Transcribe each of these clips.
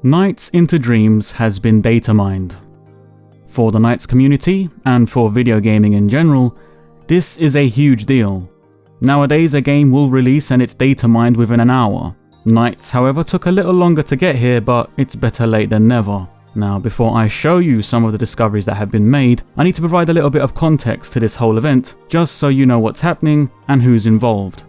Nights into Dreams has been data mined. For the Nights community, and for video gaming in general, this is a huge deal. Nowadays a game will release and it's data mined within an hour. Nights, however, took a little longer to get here, but it's better late than never. Now, before I show you some of the discoveries that have been made, I need to provide a little bit of context to this whole event, just so you know what's happening and who's involved.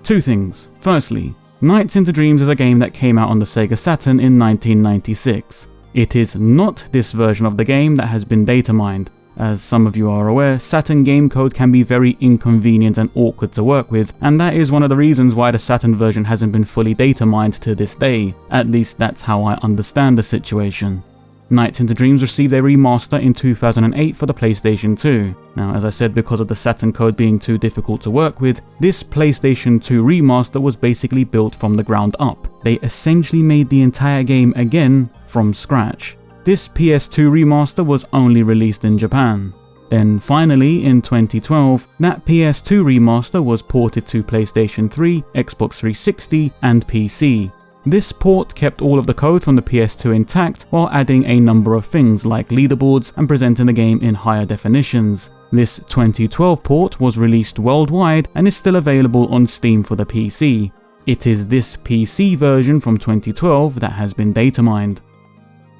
Two things. Firstly, Nights into Dreams is a game that came out on the Sega Saturn in 1996. It is not this version of the game that has been data mined. As some of you are aware, Saturn game code can be very inconvenient and awkward to work with, and that is one of the reasons why the Saturn version hasn't been fully data mined to this day. At least that's how I understand the situation. Nights into Dreams received a remaster in 2008 for the PlayStation 2. Now, as I said, because of the Saturn code being too difficult to work with, this PlayStation 2 remaster was basically built from the ground up. They essentially made the entire game again from scratch. This PS2 remaster was only released in Japan. Then finally, in 2012, that PS2 remaster was ported to PlayStation 3, Xbox 360 and PC. This port kept all of the code from the PS2 intact while adding a number of things like leaderboards and presenting the game in higher definitions. This 2012 port was released worldwide and is still available on Steam for the PC. It is this PC version from 2012 that has been data mined.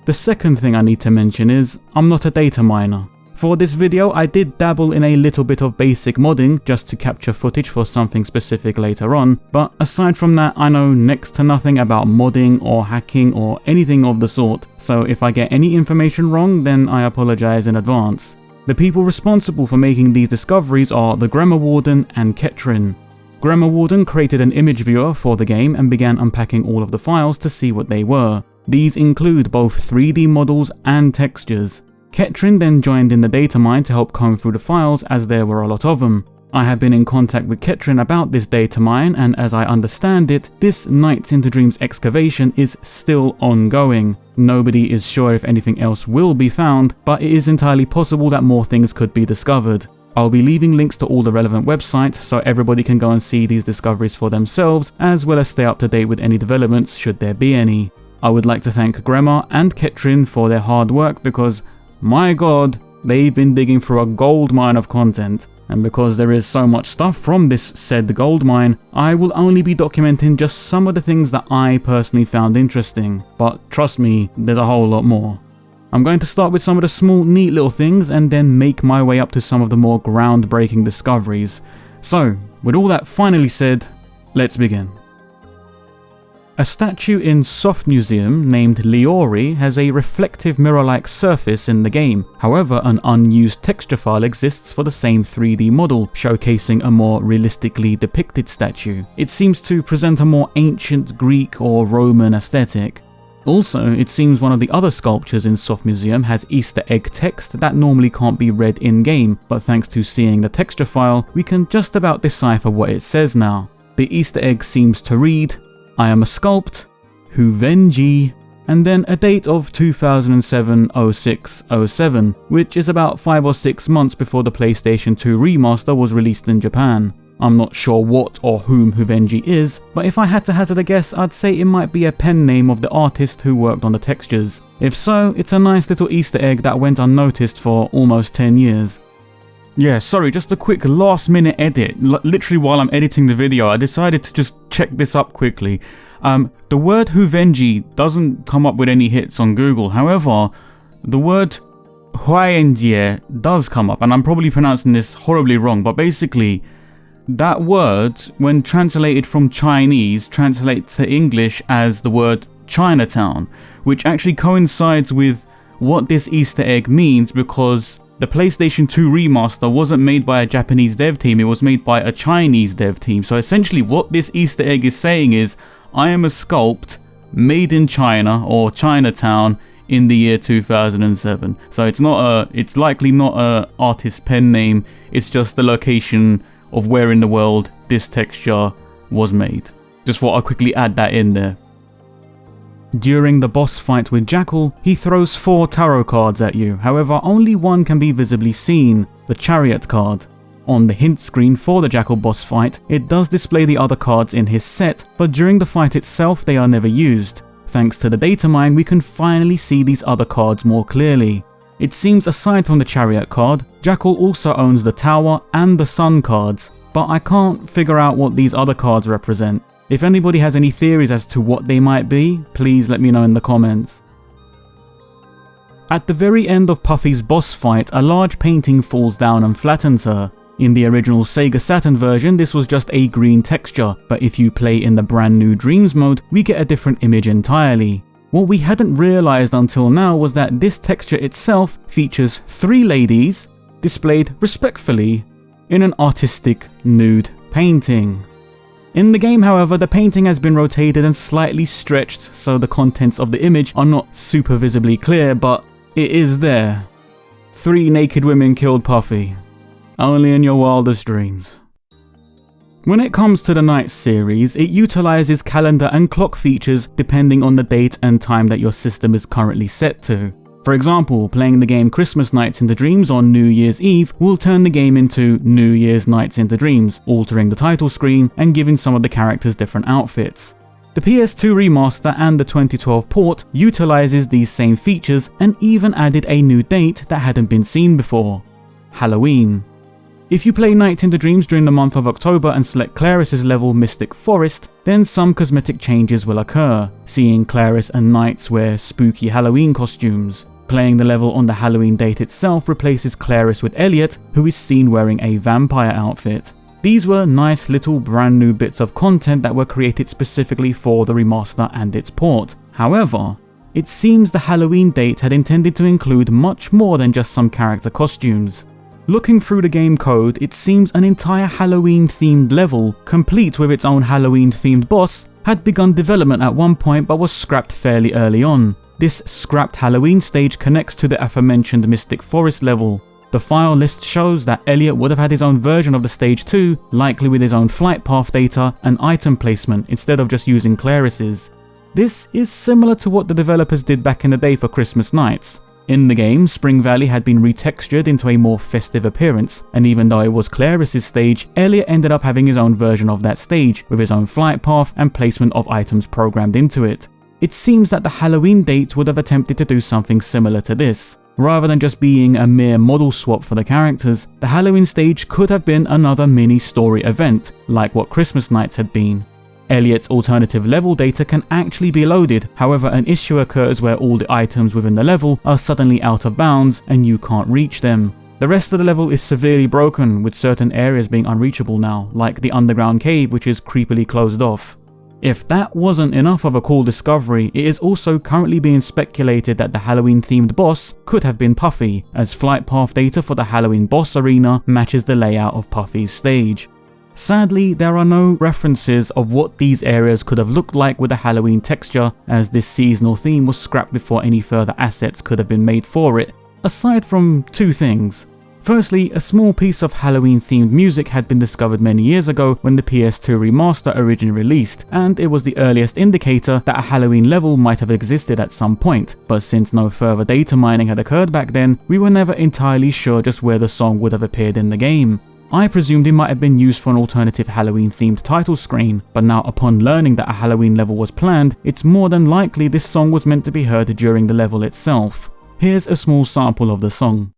The second thing I need to mention is, I'm not a data miner. For this video I did dabble in a little bit of basic modding just to capture footage for something specific later on, but aside from that I know next to nothing about modding or hacking or anything of the sort, so if I get any information wrong then I apologize in advance. The people responsible for making these discoveries are the Grammar Warden and Ketrin. Grammar Warden created an image viewer for the game and began unpacking all of the files to see what they were. These include both 3D models and textures. Ketrin then joined in the data mine to help comb through the files as there were a lot of them. I have been in contact with Ketrin about this data mine, and as I understand it, this Nights into Dreams excavation is still ongoing. Nobody is sure if anything else will be found, but it is entirely possible that more things could be discovered. I'll be leaving links to all the relevant websites so everybody can go and see these discoveries for themselves, as well as stay up to date with any developments should there be any. I would like to thank Grammar and Ketrin for their hard work because, my god, they've been digging through a gold mine of content, and because there is so much stuff from this said gold mine, I will only be documenting just some of the things that I personally found interesting, but trust me, there's a whole lot more. I'm going to start with some of the small neat little things and then make my way up to some of the more groundbreaking discoveries. So, with all that finally said, let's begin. A statue in Soft Museum named Leori has a reflective mirror-like surface in the game. However, an unused texture file exists for the same 3D model, showcasing a more realistically depicted statue. It seems to present a more ancient Greek or Roman aesthetic. Also, it seems one of the other sculptures in Soft Museum has Easter egg text that normally can't be read in-game, but thanks to seeing the texture file, we can just about decipher what it says now. The Easter egg seems to read, "I am a sculpt, Huvenji," and then a date of 2007-06-07, which is about 5 or 6 months before the PlayStation 2 remaster was released in Japan. I'm not sure what or whom Huvenji is, but if I had to hazard a guess, I'd say it might be a pen name of the artist who worked on the textures. If so, it's a nice little Easter egg that went unnoticed for almost 10 years. Yeah, sorry, just a quick last minute edit. Literally while I'm editing the video, I decided to just check this up quickly. The word Huvenji doesn't come up with any hits on Google. However, the word Huayenjie does come up, and I'm probably pronouncing this horribly wrong, but basically, that word, when translated from Chinese, translates to English as the word Chinatown, which actually coincides with what this Easter egg means because the PlayStation 2 remaster wasn't made by a Japanese dev team, it was made by a Chinese dev team. So essentially what this Easter egg is saying is, I am a sculpt made in China or Chinatown in the year 2007. So it's likely not a artist pen name, it's just the location of where in the world this texture was made. Just thought I'd quickly add that in there. During the boss fight with Jackle, he throws 4 tarot cards at you, however only one can be visibly seen, the Chariot card. On the hint screen for the Jackle boss fight, it does display the other cards in his set, but during the fight itself they are never used. Thanks to the data mine, we can finally see these other cards more clearly. It seems aside from the Chariot card, Jackle also owns the Tower and the Sun cards, but I can't figure out what these other cards represent. If anybody has any theories as to what they might be, please let me know in the comments. At the very end of Puffy's boss fight, a large painting falls down and flattens her. In the original Sega Saturn version, this was just a green texture, but if you play in the brand new Dreams mode, we get a different image entirely. What we hadn't realized until now was that this texture itself features 3 ladies displayed respectfully in an artistic nude painting. In the game, however, the painting has been rotated and slightly stretched, so the contents of the image are not super visibly clear, but it is there. 3 naked women killed Puffy. Only in your wildest dreams. When it comes to the NiGHTS series, it utilizes calendar and clock features depending on the date and time that your system is currently set to. For example, playing the game Christmas Nights into Dreams on New Year's Eve will turn the game into New Year's Nights into Dreams, altering the title screen and giving some of the characters different outfits. The PS2 remaster and the 2012 port utilizes these same features and even added a new date that hadn't been seen before: Halloween. If you play NiGHTS into Dreams during the month of October and select Claris's level Mystic Forest, then some cosmetic changes will occur, seeing Claris and NiGHTS wear spooky Halloween costumes. Playing the level on the Halloween date itself replaces Claris with Elliot, who is seen wearing a vampire outfit. These were nice little brand new bits of content that were created specifically for the remaster and its port. However, it seems the Halloween date had intended to include much more than just some character costumes. Looking through the game code, it seems an entire Halloween themed level, complete with its own Halloween themed boss, had begun development at one point but was scrapped fairly early on. This scrapped Halloween stage connects to the aforementioned Mystic Forest level. The file list shows that Elliot would have had his own version of the stage too, likely with his own flight path data and item placement instead of just using Claris's. This is similar to what the developers did back in the day for Christmas NiGHTS. In the game, Spring Valley had been retextured into a more festive appearance, and even though it was Claris's stage, Elliot ended up having his own version of that stage, with his own flight path and placement of items programmed into it. It seems that the Halloween date would have attempted to do something similar to this. Rather than just being a mere model swap for the characters, the Halloween stage could have been another mini story event, like what Christmas NiGHTS had been. Elliot's alternative level data can actually be loaded, however an issue occurs where all the items within the level are suddenly out of bounds and you can't reach them. The rest of the level is severely broken, with certain areas being unreachable now, like the underground cave which is creepily closed off. If that wasn't enough of a cool discovery, it is also currently being speculated that the Halloween themed boss could have been Puffy, as flight path data for the Halloween boss arena matches the layout of Puffy's stage. Sadly, there are no references of what these areas could have looked like with the Halloween texture, as this seasonal theme was scrapped before any further assets could have been made for it, aside from 2 things. Firstly, a small piece of Halloween themed music had been discovered many years ago when the PS2 remaster originally released, and it was the earliest indicator that a Halloween level might have existed at some point, but since no further data mining had occurred back then, we were never entirely sure just where the song would have appeared in the game. I presumed it might have been used for an alternative Halloween themed title screen, but now upon learning that a Halloween level was planned, it's more than likely this song was meant to be heard during the level itself. Here's a small sample of the song.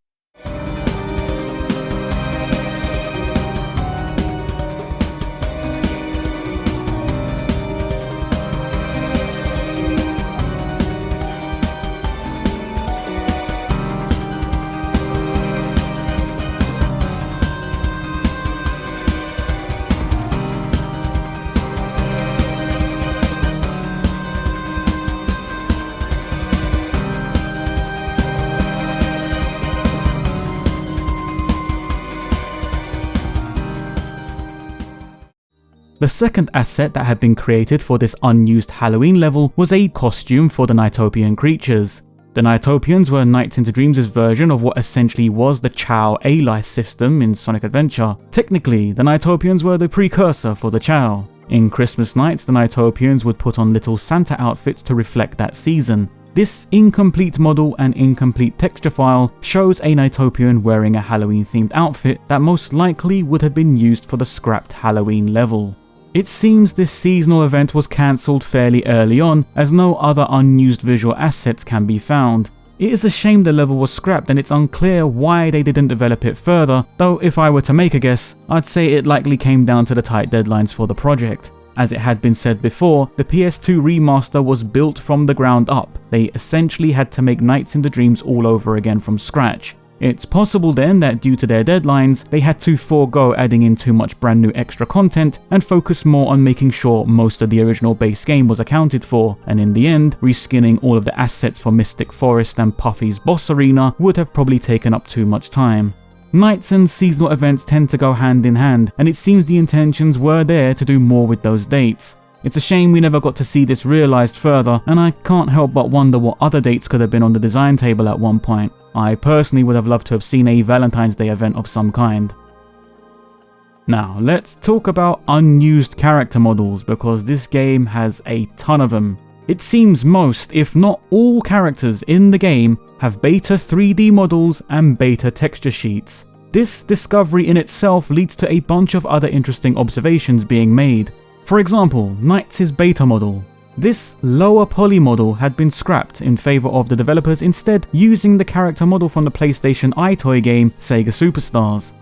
The second asset that had been created for this unused Halloween level was a costume for the Nightopian creatures. The Nightopians were NiGHTS into Dreams' version of what essentially was the Chow Ally system in Sonic Adventure. Technically, the Nightopians were the precursor for the Chow. In Christmas NiGHTS, the Nightopians would put on little Santa outfits to reflect that season. This incomplete model and incomplete texture file shows a Nightopian wearing a Halloween themed outfit that most likely would have been used for the scrapped Halloween level. It seems this seasonal event was cancelled fairly early on, as no other unused visual assets can be found. It is a shame the level was scrapped, and it's unclear why they didn't develop it further, though if I were to make a guess, I'd say it likely came down to the tight deadlines for the project. As it had been said before, the PS2 remaster was built from the ground up. They essentially had to make Nights in the Dreams all over again from scratch. It's possible then that due to their deadlines, they had to forego adding in too much brand new extra content and focus more on making sure most of the original base game was accounted for, and in the end, reskinning all of the assets for Mystic Forest and Puffy's boss arena would have probably taken up too much time. Nights and seasonal events tend to go hand in hand, and it seems the intentions were there to do more with those dates. It's a shame we never got to see this realised further, and I can't help but wonder what other dates could have been on the design table at one point. I personally would have loved to have seen a Valentine's Day event of some kind. Now, let's talk about unused character models, because this game has a ton of them. It seems most, if not all, characters in the game have beta 3D models and beta texture sheets. This discovery in itself leads to a bunch of other interesting observations being made. For example, NiGHTS' beta model. This lower poly model had been scrapped in favour of the developers instead using the character model from the PlayStation iToy game SEGA Superstars.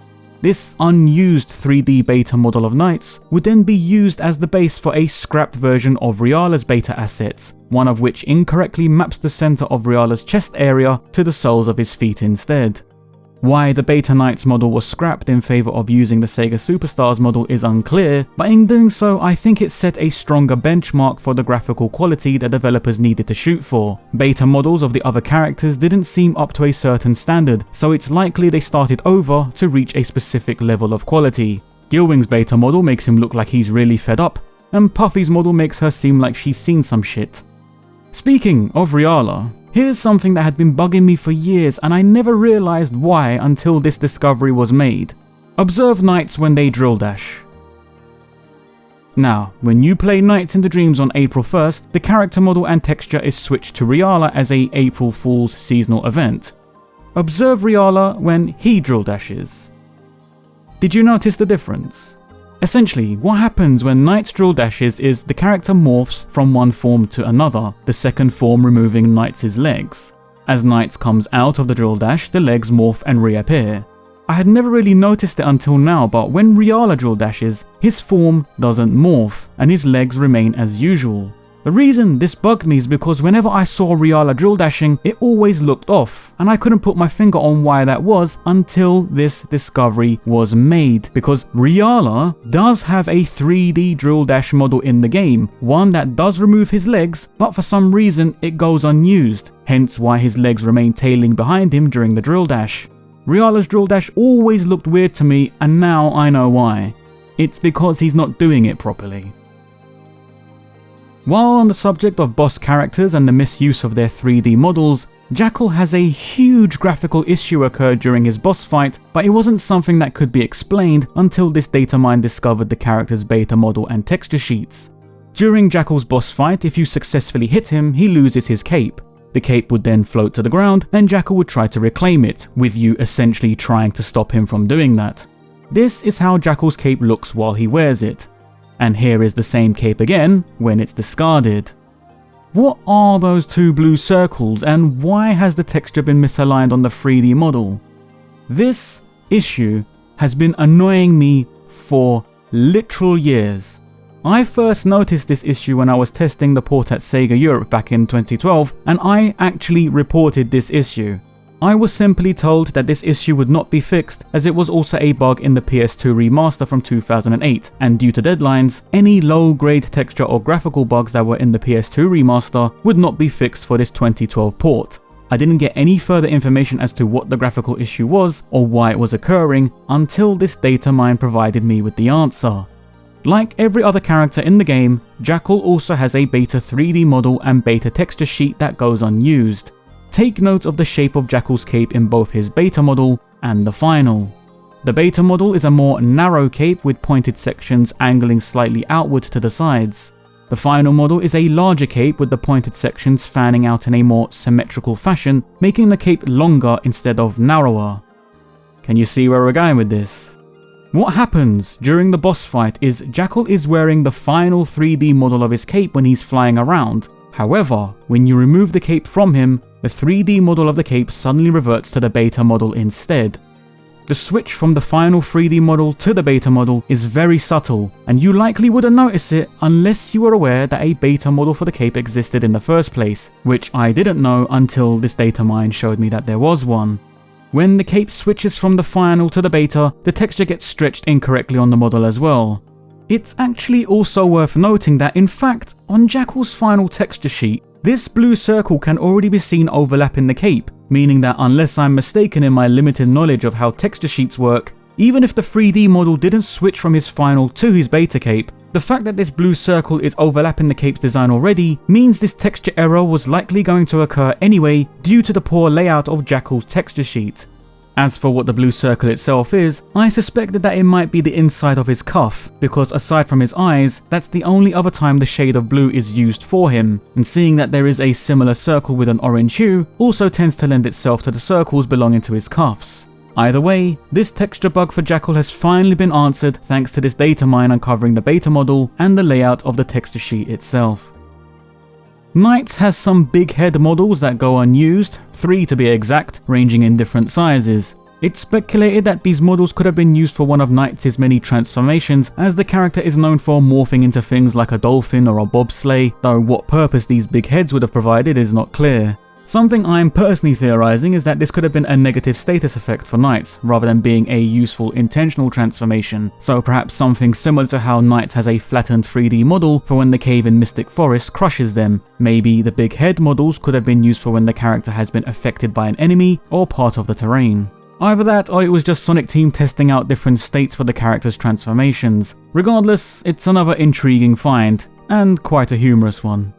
This unused 3D beta model of NiGHTS would then be used as the base for a scrapped version of Reala's beta assets, one of which incorrectly maps the centre of Reala's chest area to the soles of his feet instead. Why the beta NiGHTS model was scrapped in favour of using the SEGA Superstars model is unclear, but in doing so I think it set a stronger benchmark for the graphical quality that developers needed to shoot for. Beta models of the other characters didn't seem up to a certain standard, so it's likely they started over to reach a specific level of quality. Gilwing's beta model makes him look like he's really fed up, and Puffy's model makes her seem like she's seen some shit. Speaking of Reala, here's something that had been bugging me for years and I never realised why until this discovery was made. Observe NiGHTS when they drill dash. Now, when you play Nights in the Dreams on April 1st, the character model and texture is switched to Reala as a April Fool's seasonal event. Observe Reala when he drill dashes. Did you notice the difference? Essentially, what happens when NiGHTS drill dashes is the character morphs from one form to another, the second form removing NiGHTS' legs. As NiGHTS comes out of the drill dash, the legs morph and reappear. I had never really noticed it until now, but when Reala drill dashes, his form doesn't morph, and his legs remain as usual. The reason this bugged me is because whenever I saw Reala drill dashing, it always looked off, and I couldn't put my finger on why that was until this discovery was made, because Reala does have a 3D drill dash model in the game, one that does remove his legs, but for some reason it goes unused, hence why his legs remain tailing behind him during the drill dash. Reala's drill dash always looked weird to me, and now I know why. It's because he's not doing it properly. While on the subject of boss characters and the misuse of their 3D models, Jackle has a huge graphical issue occurred during his boss fight, but it wasn't something that could be explained until this DATAMINED discovered the character's beta model and texture sheets. During Jackle's boss fight, if you successfully hit him, he loses his cape. The cape would then float to the ground, and Jackle would try to reclaim it, with you essentially trying to stop him from doing that. This is how Jackle's cape looks while he wears it. And here is the same cape again when it's discarded. What are those two blue circles, and why has the texture been misaligned on the 3D model? This issue has been annoying me for literal years. I first noticed this issue when I was testing the port at SEGA Europe back in 2012, and I actually reported this issue. I was simply told that this issue would not be fixed, as it was also a bug in the PS2 remaster from 2008, and due to deadlines, any low-grade texture or graphical bugs that were in the PS2 remaster would not be fixed for this 2012 port. I didn't get any further information as to what the graphical issue was or why it was occurring until this DATAMINED provided me with the answer. Like every other character in the game, Jackle also has a beta 3D model and beta texture sheet that goes unused. Take note of the shape of Jackle's cape in both his beta model and the final. The beta model is a more narrow cape with pointed sections angling slightly outward to the sides. The final model is a larger cape with the pointed sections fanning out in a more symmetrical fashion, making the cape longer instead of narrower. Can you see where we're going with this? What happens during the boss fight is Jackle is wearing the final 3D model of his cape when he's flying around. However, when you remove the cape from him, the 3D model of the cape suddenly reverts to the beta model instead. The switch from the final 3D model to the beta model is very subtle, and you likely wouldn't notice it unless you were aware that a beta model for the cape existed in the first place, which I didn't know until this data mine showed me that there was one. When the cape switches from the final to the beta, the texture gets stretched incorrectly on the model as well. It's actually also worth noting that in fact, on Jackle's final texture sheet, this blue circle can already be seen overlapping the cape, meaning that unless I'm mistaken in my limited knowledge of how texture sheets work, even if the 3D model didn't switch from his final to his beta cape, the fact that this blue circle is overlapping the cape's design already means this texture error was likely going to occur anyway due to the poor layout of Jackle's texture sheet. As for what the blue circle itself is, I suspected that it might be the inside of his cuff, because aside from his eyes, that's the only other time the shade of blue is used for him, and seeing that there is a similar circle with an orange hue also tends to lend itself to the circles belonging to his cuffs. Either way, this texture bug for Jackle has finally been answered thanks to this data mine uncovering the beta model and the layout of the texture sheet itself. NiGHTS has some big head models that go unused, 3 to be exact, ranging in different sizes. It's speculated that these models could have been used for one of NiGHTS' many transformations, as the character is known for morphing into things like a dolphin or a bobsleigh, though what purpose these big heads would have provided is not clear. Something I'm personally theorizing is that this could have been a negative status effect for NiGHTS, rather than being a useful intentional transformation, so perhaps something similar to how NiGHTS has a flattened 3D model for when the cave in Mystic Forest crushes them. Maybe the big head models could have been used for when the character has been affected by an enemy or part of the terrain. Either that or it was just Sonic Team testing out different states for the character's transformations. Regardless, it's another intriguing find, and quite a humorous one.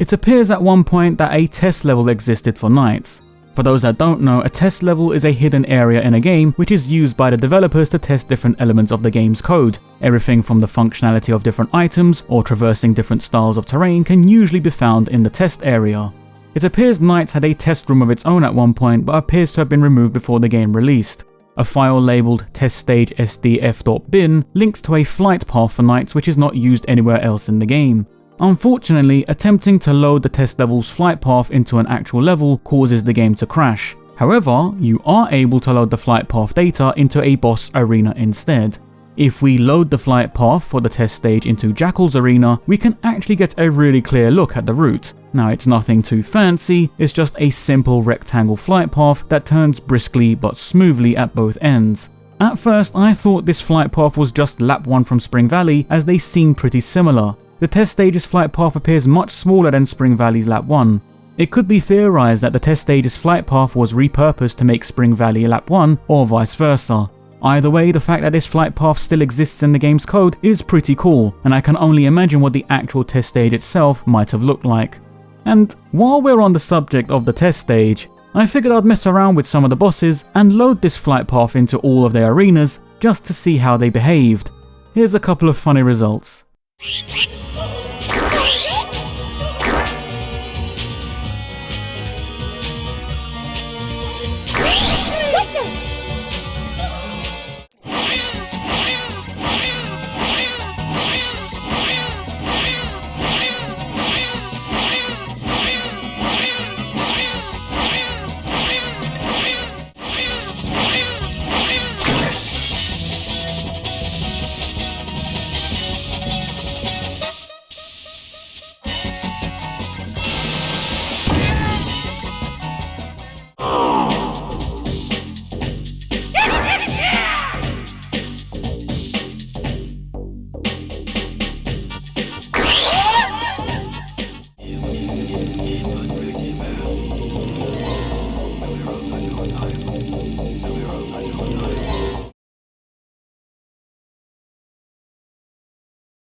It appears at one point that a test level existed for NiGHTS. For those that don't know, a test level is a hidden area in a game which is used by the developers to test different elements of the game's code. Everything from the functionality of different items or traversing different styles of terrain can usually be found in the test area. It appears NiGHTS had a test room of its own at one point, but appears to have been removed before the game released. A file labelled teststage.sdf.bin links to a flight path for NiGHTS which is not used anywhere else in the game. Unfortunately, attempting to load the test level's flight path into an actual level causes the game to crash. However, you are able to load the flight path data into a boss arena instead. If we load the flight path for the test stage into Jackle's arena, we can actually get a really clear look at the route. Now, it's nothing too fancy, it's just a simple rectangle flight path that turns briskly but smoothly at both ends. At first, I thought this flight path was just lap 1 from Spring Valley, as they seem pretty similar. The test stage's flight path appears much smaller than Spring Valley's lap 1. It could be theorized that the test stage's flight path was repurposed to make Spring Valley lap 1 or vice versa. Either way, the fact that this flight path still exists in the game's code is pretty cool, and I can only imagine what the actual test stage itself might have looked like. And while we're on the subject of the test stage, I figured I'd mess around with some of the bosses and load this flight path into all of their arenas just to see how they behaved. Here's a couple of funny results.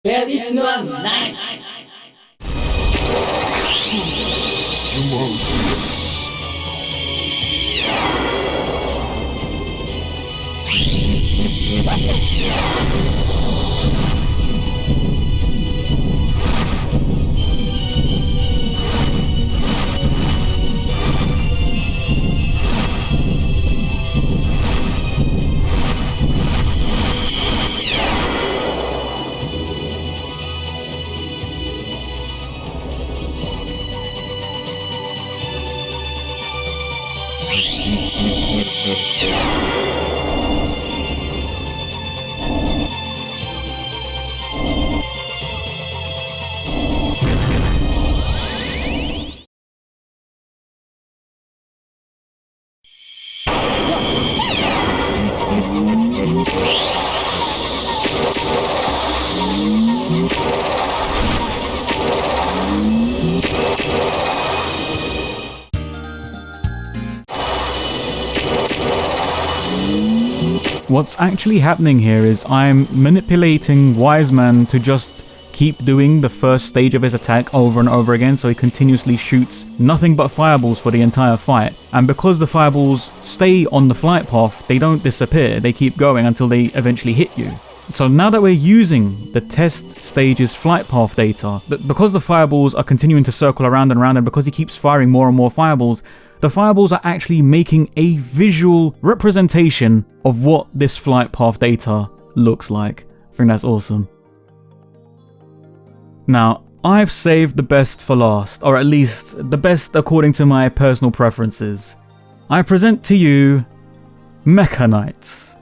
Well, it's not nice. What's actually happening here is I'm manipulating Wiseman to just keep doing the first stage of his attack over and over again, so he continuously shoots nothing but fireballs for the entire fight. And because the fireballs stay on the flight path, they don't disappear, they keep going until they eventually hit you. So now that we're using the test stage's flight path data, because the fireballs are continuing to circle around and around, and because he keeps firing more and more fireballs, the fireballs are actually making a visual representation of what this flight path data looks like. I think that's awesome. Now, I've saved the best for last, or at least the best according to my personal preferences. I present to you Mecha NiGHTS.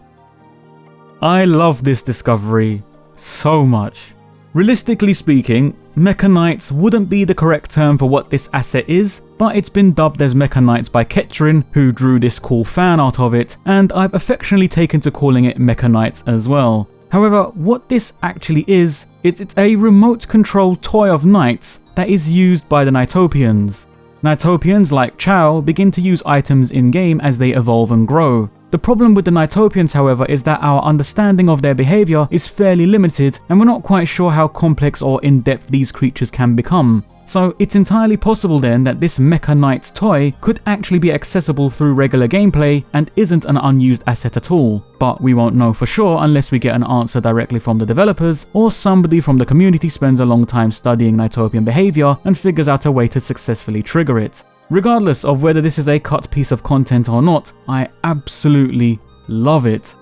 I love this discovery so much. Realistically speaking, Mecha NiGHTS wouldn't be the correct term for what this asset is, but it's been dubbed as Mecha NiGHTS by Ketrin, who drew this cool fan art of it, and I've affectionately taken to calling it Mecha NiGHTS as well. However, what this actually is it's a remote control toy of NiGHTS that is used by the Nightopians. Nightopians like Chow begin to use items in-game as they evolve and grow. The problem with the Nightopians, however, is that our understanding of their behaviour is fairly limited, and we're not quite sure how complex or in-depth these creatures can become. So it's entirely possible then that this Mecha NiGHTS toy could actually be accessible through regular gameplay and isn't an unused asset at all. But we won't know for sure unless we get an answer directly from the developers, or somebody from the community spends a long time studying Nightopian behaviour and figures out a way to successfully trigger it. Regardless of whether this is a cut piece of content or not, I absolutely love it.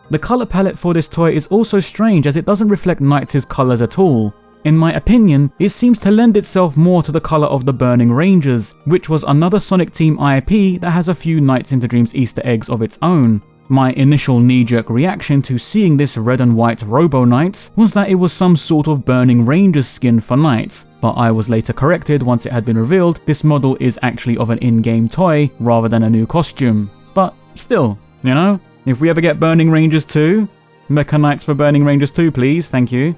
The colour palette for this toy is also strange, as it doesn't reflect NiGHTS' colours at all. In my opinion, it seems to lend itself more to the colour of the Burning Rangers, which was another Sonic Team IP that has a few Nights into Dreams Easter eggs of its own. My initial knee-jerk reaction to seeing this red and white Robo NiGHTS was that it was some sort of Burning Rangers skin for NiGHTS, but I was later corrected once it had been revealed this model is actually of an in-game toy rather than a new costume. But still, you know, if we ever get Burning Rangers 2, Mecha NiGHTS for Burning Rangers 2 please, thank you.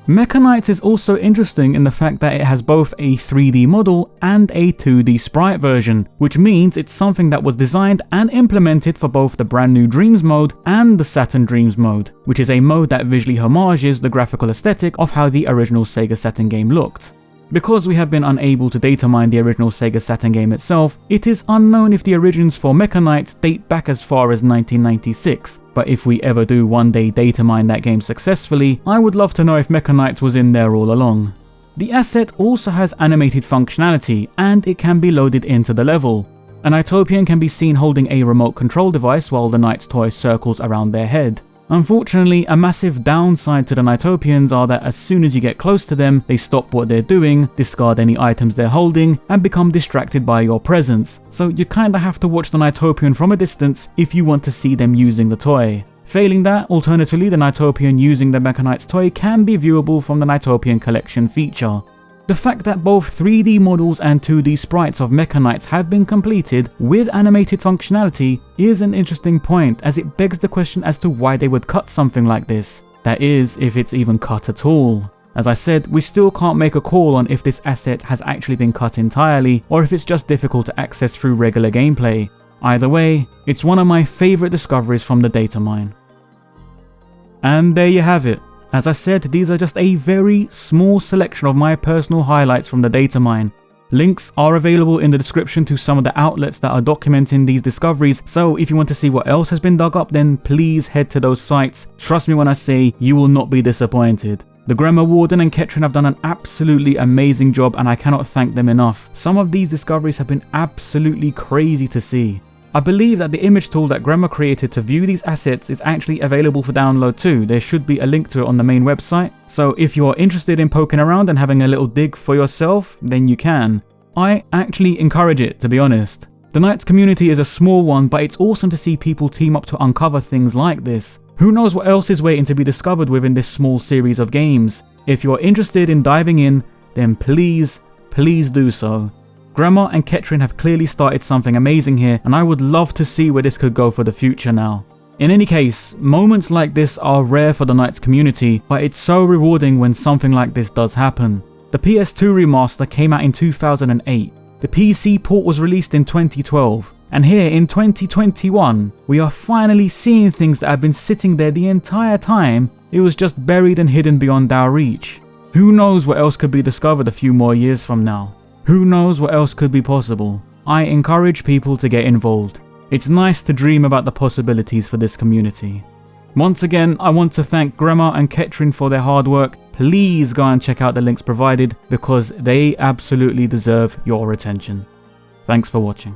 Mecha NiGHTS is also interesting in the fact that it has both a 3D model and a 2D sprite version, which means it's something that was designed and implemented for both the brand new Dreams mode and the Saturn Dreams mode, which is a mode that visually homages the graphical aesthetic of how the original Sega Saturn game looked. Because we have been unable to data mine the original Sega Saturn game itself, it is unknown if the origins for Mecha NiGHTS date back as far as 1996, but if we ever do one day data mine that game successfully, I would love to know if Mecha NiGHTS was in there all along. The asset also has animated functionality, and it can be loaded into the level. A Nightopian can be seen holding a remote control device while the NiGHTS toy circles around their head. Unfortunately, a massive downside to the Nightopians are that as soon as you get close to them, they stop what they're doing, discard any items they're holding, and become distracted by your presence, so you kinda have to watch the Nightopian from a distance if you want to see them using the toy. Failing that, alternatively the Nightopian using the Mecha NiGHTS toy can be viewable from the Nightopian collection feature. The fact that both 3D models and 2D sprites of Mecha NiGHTS have been completed with animated functionality is an interesting point, as it begs the question as to why they would cut something like this. That is, if it's even cut at all. As I said, we still can't make a call on if this asset has actually been cut entirely, or if it's just difficult to access through regular gameplay. Either way, it's one of my favourite discoveries from the data mine. And there you have it. As I said, these are just a very small selection of my personal highlights from the data mine. Links are available in the description to some of the outlets that are documenting these discoveries, so if you want to see what else has been dug up, then please head to those sites. Trust me when I say you will not be disappointed. The Grammar Warden and Ketrin have done an absolutely amazing job, and I cannot thank them enough. Some of these discoveries have been absolutely crazy to see. I believe that the image tool that Grammar created to view these assets is actually available for download too. There should be a link to it on the main website, so if you're interested in poking around and having a little dig for yourself, then you can. I actually encourage it, to be honest. The NiGHTS community is a small one, but it's awesome to see people team up to uncover things like this. Who knows what else is waiting to be discovered within this small series of games? If you're interested in diving in, then please do so. Gremma and Ketrin have clearly started something amazing here, and I would love to see where this could go for the future now. In any case, moments like this are rare for the NiGHTS community, but it's so rewarding when something like this does happen. The PS2 remaster came out in 2008. The PC port was released in 2012. And here in 2021, we are finally seeing things that have been sitting there the entire time. It was just buried and hidden beyond our reach. Who knows what else could be discovered a few more years from now? Who knows what else could be possible? I encourage people to get involved. It's nice to dream about the possibilities for this community. Once again, I want to thank Gremma and Ketrin for their hard work. Please go and check out the links provided because they absolutely deserve your attention. Thanks for watching.